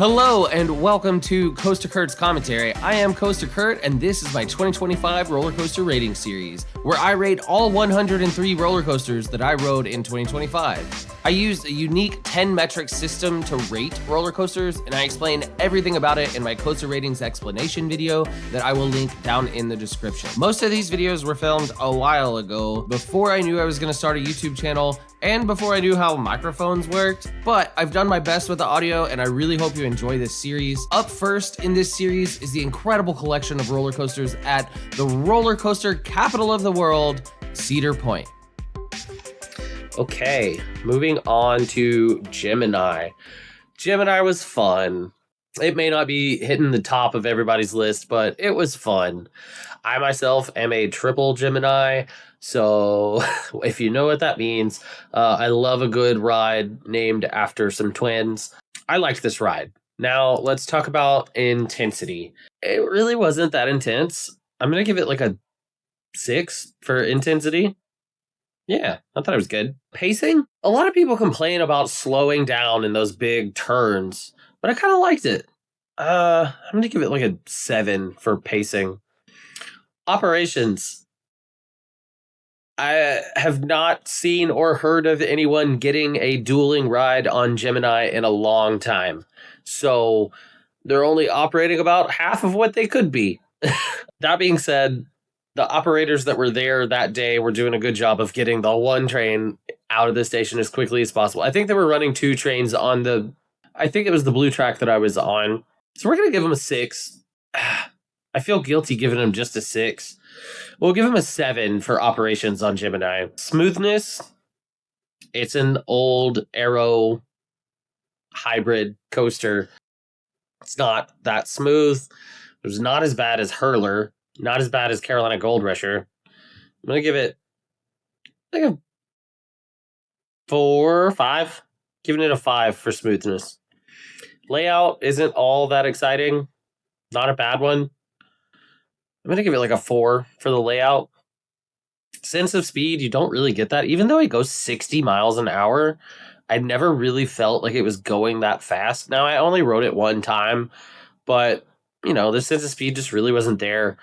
Hello and welcome to Coaster Curt's commentary. I am Coaster Curt and this is my 2025 roller coaster rating series, where I rate all 103 roller coasters that I rode in 2025. I used a unique 10 metric system to rate roller coasters, and I explain everything about it in my coaster ratings explanation video that I will link down in the description. Most of these videos were filmed a while ago, before I knew I was going to start a YouTube channel and before I knew how microphones worked, but I've done my best with the audio and I really hope you enjoy this series. Up first in this series is the incredible collection of roller coasters at the roller coaster capital of the world, Cedar Point. Okay, moving on to Gemini. Gemini was fun. It may not be hitting the top of everybody's list, but it was fun. I myself am a triple Gemini, so if you know what that means, I love a good ride named after some twins. I liked this ride. Now, let's talk about intensity. It really wasn't that intense. I'm going to give it like a 6 for intensity. Yeah, I thought it was good. Pacing? A lot of people complain about slowing down in those big turns, but I kind of liked it. I'm going to give it like a 7 for pacing. Operations. I have not seen or heard of anyone getting a dueling ride on Gemini in a long time. So they're only operating about half of what they could be. That being said, the operators that were there that day were doing a good job of getting the one train out of the station as quickly as possible. I think they were running 2 trains on I think it was the blue track that I was on. So we're going to give them a 6. I feel guilty giving them just a 6. We'll give them a 7 for operations on Gemini. Smoothness. It's an old Aero hybrid coaster. It's not that smooth. It was not as bad as Hurler. Not as bad as Carolina Gold Rusher. I'm going to give it like a 4 or 5. Giving it a 5 for smoothness. Layout isn't all that exciting. Not a bad one. I'm going to give it like a 4 for the layout. Sense of speed, you don't really get that. Even though it goes 60 miles an hour, I never really felt like it was going that fast. Now, I only rode it one time, but, you know, the sense of speed just really wasn't there.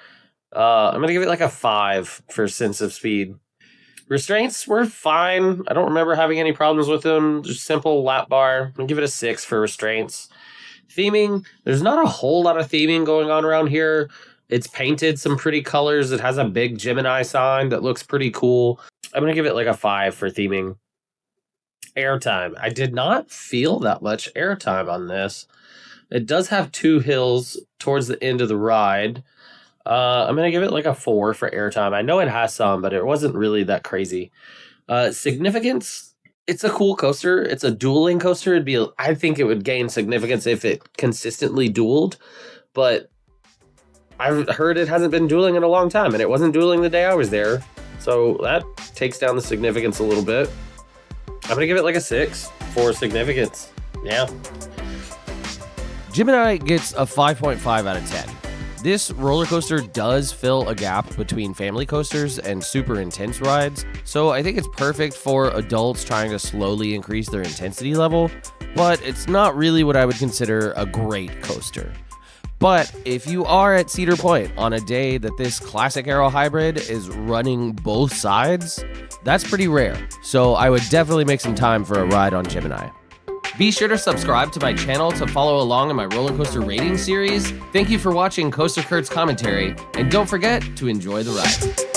I'm going to give it like a 5 for sense of speed. Restraints were fine. I don't remember having any problems with them. Just simple lap bar. I'm going to give it a 6 for restraints. Theming, there's not a whole lot of theming going on around here. It's painted some pretty colors. It has a big Gemini sign that looks pretty cool. I'm going to give it like a 5 for theming. Airtime. I did not feel that much airtime on this. It does have 2 hills towards the end of the ride. I'm going to give it like a 4 for airtime. I know it has some, but it wasn't really that crazy. Significance. It's a cool coaster. It's a dueling coaster. I think it would gain significance if it consistently dueled, but I've heard it hasn't been dueling in a long time, and it wasn't dueling the day I was there. So that takes down the significance a little bit. I'm going to give it like a 6 for significance. Yeah. Gemini gets a 5.5 out of 10. This roller coaster does fill a gap between family coasters and super intense rides, so I think it's perfect for adults trying to slowly increase their intensity level, but it's not really what I would consider a great coaster. But if you are at Cedar Point on a day that this classic Aero hybrid is running both sides, that's pretty rare. So I would definitely make some time for a ride on Gemini. Be sure to subscribe to my channel to follow along in my roller coaster rating series. Thank you for watching Coaster Curt's commentary, and don't forget to enjoy the ride.